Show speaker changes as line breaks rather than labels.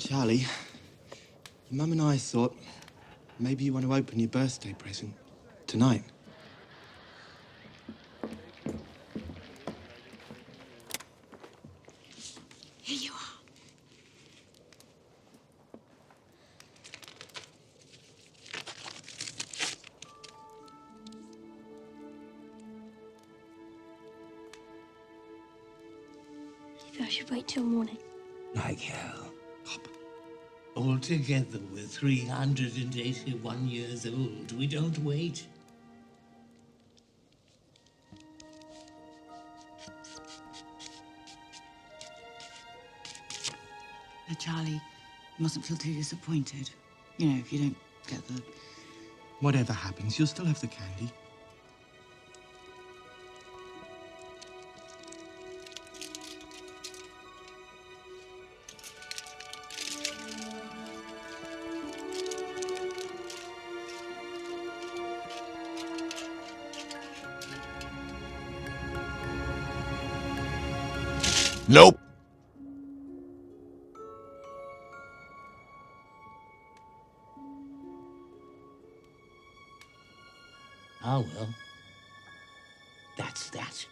Charlie, your mum and I thought maybe you want to open your birthday present tonight.
Here you are.
Maybe I should wait till morning.
Like hell.
Pop.
Altogether, we're 381 years old. We don't wait.
Now, Charlie, you mustn't feel too disappointed. You know, if you don't get the...
Whatever happens, you'll still have the candy.
Nope.
Ah, well. That's that.